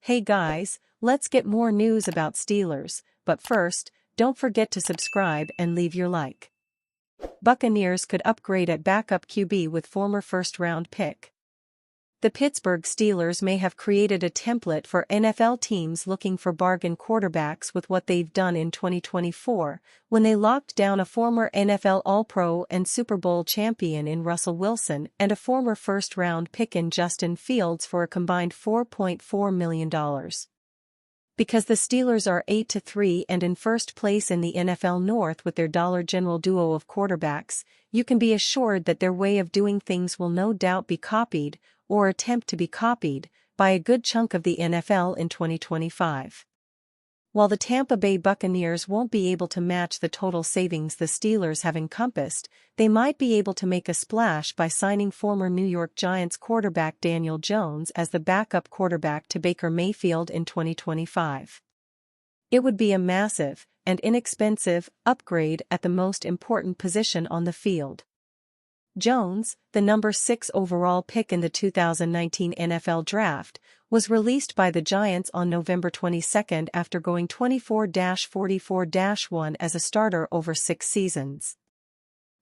Hey guys, let's get more news about Steelers, but first, don't forget to subscribe and leave your like. Buccaneers could upgrade at backup QB with former first-round pick. The Pittsburgh Steelers may have created a template for NFL teams looking for bargain quarterbacks with what they've done in 2024, when they locked down a former NFL All-Pro and Super Bowl champion in Russell Wilson and a former first-round pick in Justin Fields for a combined $4.4 million. Because the Steelers are 8-3 and in first place in the NFL North with their Dollar General duo of quarterbacks, you can be assured that their way of doing things will no doubt be copied, or attempt to be copied, by a good chunk of the NFL in 2025. While the Tampa Bay Buccaneers won't be able to match the total savings the Steelers have encompassed, they might be able to make a splash by signing former New York Giants quarterback Daniel Jones as the backup quarterback to Baker Mayfield in 2025. It would be a massive, and inexpensive, upgrade at the most important position on the field. Jones, the number 6 overall pick in the 2019 NFL Draft, was released by the Giants on November 22 after going 24-44-1 as a starter over 6 seasons.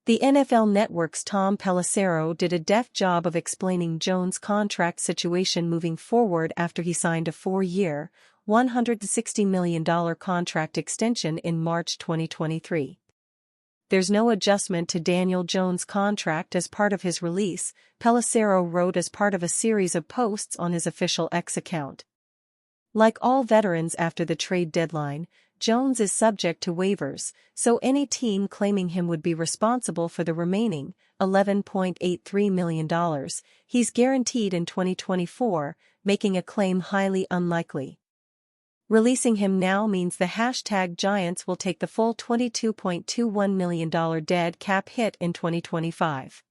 The NFL Network's Tom Pelissero did a deft job of explaining Jones' contract situation moving forward after he signed a 4-year, $160 million contract extension in March 2023. There's no adjustment to Daniel Jones' contract as part of his release, Pelissero wrote as part of a series of posts on his official X account. Like all veterans after the trade deadline, Jones is subject to waivers, so any team claiming him would be responsible for the remaining $11.83 million he's guaranteed in 2024, making a claim highly unlikely. Releasing him now means the #Giants will take the full $22.21 million dead cap hit in 2025.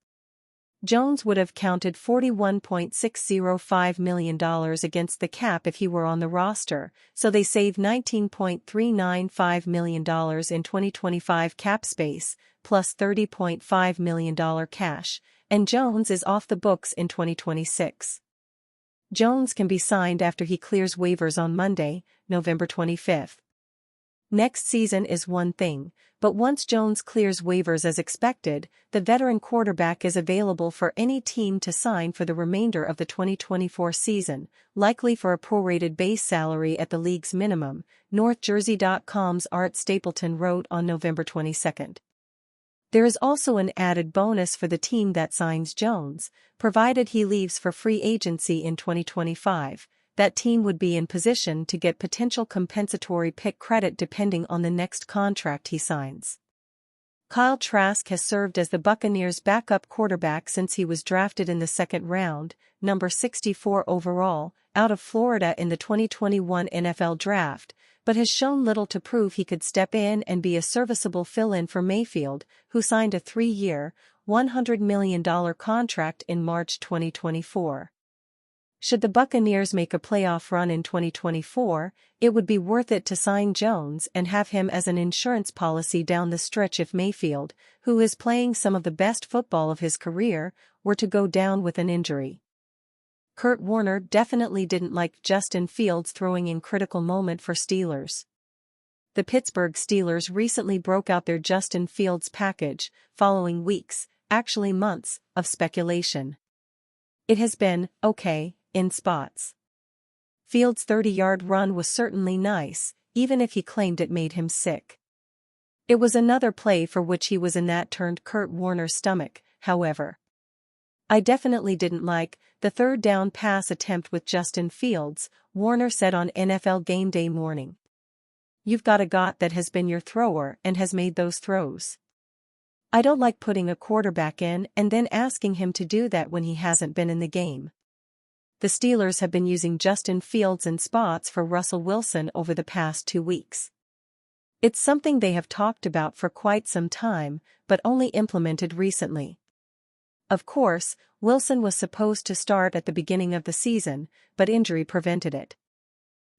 Jones would have counted $41.605 million against the cap if he were on the roster, so they save $19.395 million in 2025 cap space, plus $30.5 million cash, and Jones is off the books in 2026. Jones can be signed after he clears waivers on Monday, November 25. Next season is one thing, but once Jones clears waivers as expected, the veteran quarterback is available for any team to sign for the remainder of the 2024 season, likely for a prorated base salary at the league's minimum, NorthJersey.com's Art Stapleton wrote on November 22. There is also an added bonus for the team that signs Jones, provided he leaves for free agency in 2025. That team would be in position to get potential compensatory pick credit depending on the next contract he signs. Kyle Trask has served as the Buccaneers' backup quarterback since he was drafted in the second round, number 64 overall, out of Florida in the 2021 NFL Draft, but has shown little to prove he could step in and be a serviceable fill-in for Mayfield, who signed a 3-year, $100 million contract in March 2024. Should the Buccaneers make a playoff run in 2024, it would be worth it to sign Jones and have him as an insurance policy down the stretch if Mayfield, who is playing some of the best football of his career, were to go down with an injury. Kurt Warner definitely didn't like Justin Fields throwing in critical moment for Steelers. The Pittsburgh Steelers recently broke out their Justin Fields package, following weeks, actually months, of speculation. It has been okay in spots. Fields' 30-yard run was certainly nice, even if he claimed it made him sick. It was another play for which he was in that turned Kurt Warner's stomach, however. I definitely didn't like the third down pass attempt with Justin Fields, Warner said on NFL Game Day morning. You've got a guy that has been your thrower and has made those throws. I don't like putting a quarterback in and then asking him to do that when he hasn't been in the game. The Steelers have been using Justin Fields in spots for Russell Wilson over the past 2 weeks. It's something they have talked about for quite some time, but only implemented recently. Of course, Wilson was supposed to start at the beginning of the season, but injury prevented it.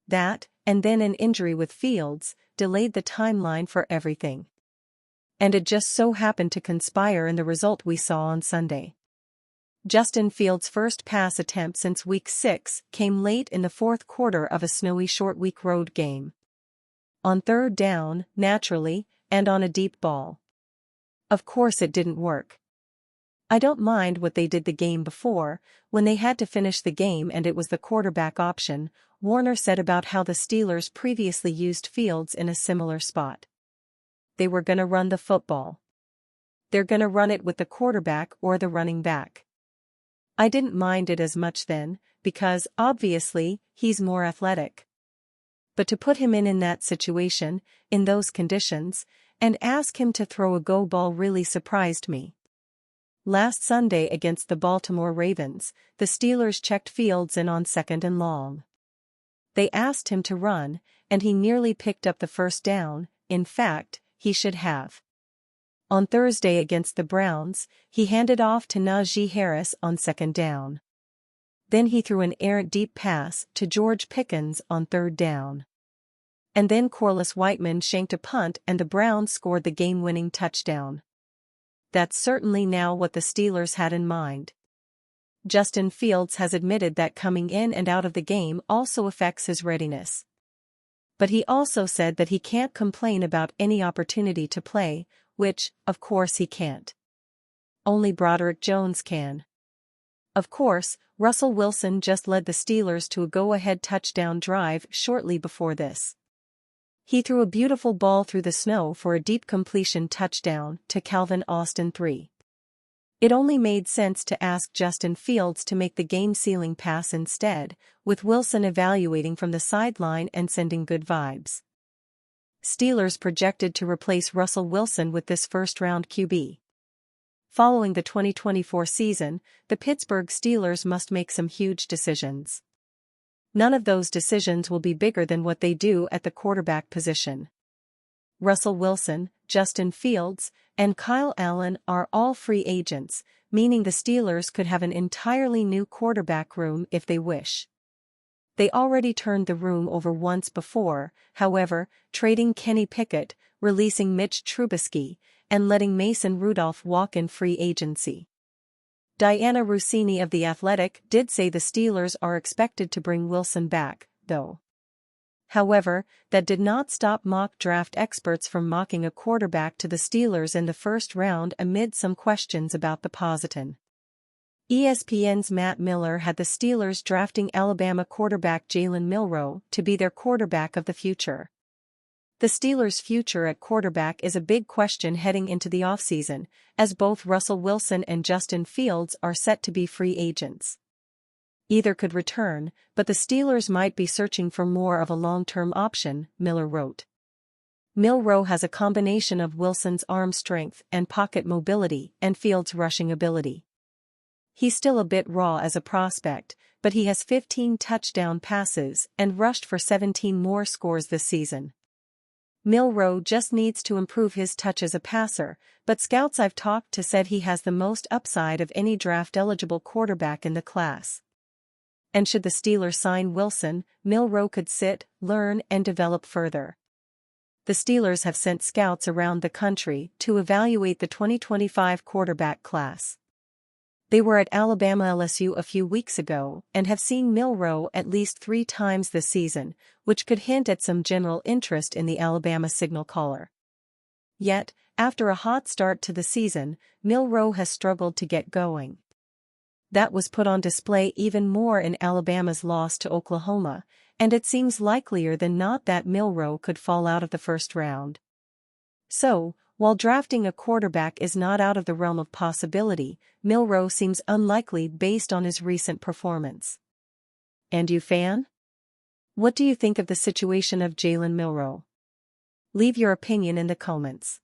That, and then an injury with Fields, delayed the timeline for everything. And it just so happened to conspire in the result we saw on Sunday. Justin Fields' first pass attempt since Week 6 came late in the fourth quarter of a snowy short-week road game. On third down, naturally, and on a deep ball. Of course it didn't work. I don't mind what they did the game before, when they had to finish the game and it was the quarterback option, Warner said about how the Steelers previously used Fields in a similar spot. They were gonna run the football. They're gonna run it with the quarterback or the running back. I didn't mind it as much then, because, obviously, he's more athletic. But to put him in that situation, in those conditions, and ask him to throw a go ball really surprised me. Last Sunday against the Baltimore Ravens, the Steelers checked Fields in on 2nd and long. They asked him to run, and he nearly picked up the first down. In fact, he should have. On Thursday against the Browns, he handed off to Najee Harris on 2nd down. Then he threw an errant deep pass to George Pickens on 3rd down. And then Corliss Whiteman shanked a punt and the Browns scored the game-winning touchdown. That's certainly now what the Steelers had in mind. Justin Fields has admitted that coming in and out of the game also affects his readiness. But he also said that he can't complain about any opportunity to play, which, of course he can't. Only Broderick Jones can. Of course, Russell Wilson just led the Steelers to a go-ahead touchdown drive shortly before this. He threw a beautiful ball through the snow for a deep completion touchdown to Calvin Austin III. It only made sense to ask Justin Fields to make the game-sealing pass instead, with Wilson evaluating from the sideline and sending good vibes. Steelers projected to replace Russell Wilson with this first-round QB. Following the 2024 season, the Pittsburgh Steelers must make some huge decisions. None of those decisions will be bigger than what they do at the quarterback position. Russell Wilson, Justin Fields, and Kyle Allen are all free agents, meaning the Steelers could have an entirely new quarterback room if they wish. They already turned the room over once before, however, trading Kenny Pickett, releasing Mitch Trubisky, and letting Mason Rudolph walk in free agency. Diana Russini of The Athletic did say the Steelers are expected to bring Wilson back, though. However, that did not stop mock draft experts from mocking a quarterback to the Steelers in the first round amid some questions about the position. ESPN's Matt Miller had the Steelers drafting Alabama quarterback Jalen Milroe to be their quarterback of the future. The Steelers' future at quarterback is a big question heading into the offseason, as both Russell Wilson and Justin Fields are set to be free agents. Either could return, but the Steelers might be searching for more of a long-term option, Miller wrote. Milroe has a combination of Wilson's arm strength and pocket mobility and Fields' rushing ability. He's still a bit raw as a prospect, but he has 15 touchdown passes and rushed for 17 more scores this season. Milroe just needs to improve his touch as a passer, but scouts I've talked to said he has the most upside of any draft-eligible quarterback in the class. And should the Steelers sign Wilson, Milroe could sit, learn, and develop further. The Steelers have sent scouts around the country to evaluate the 2025 quarterback class. They were at Alabama LSU a few weeks ago and have seen Milroe at least 3 times this season, which could hint at some general interest in the Alabama signal caller. Yet, after a hot start to the season, Milroe has struggled to get going. That was put on display even more in Alabama's loss to Oklahoma, and it seems likelier than not that Milroe could fall out of the first round. So, while drafting a quarterback is not out of the realm of possibility, Milroe seems unlikely based on his recent performance. And you fan? What do you think of the situation of Jalen Milroe? Leave your opinion in the comments.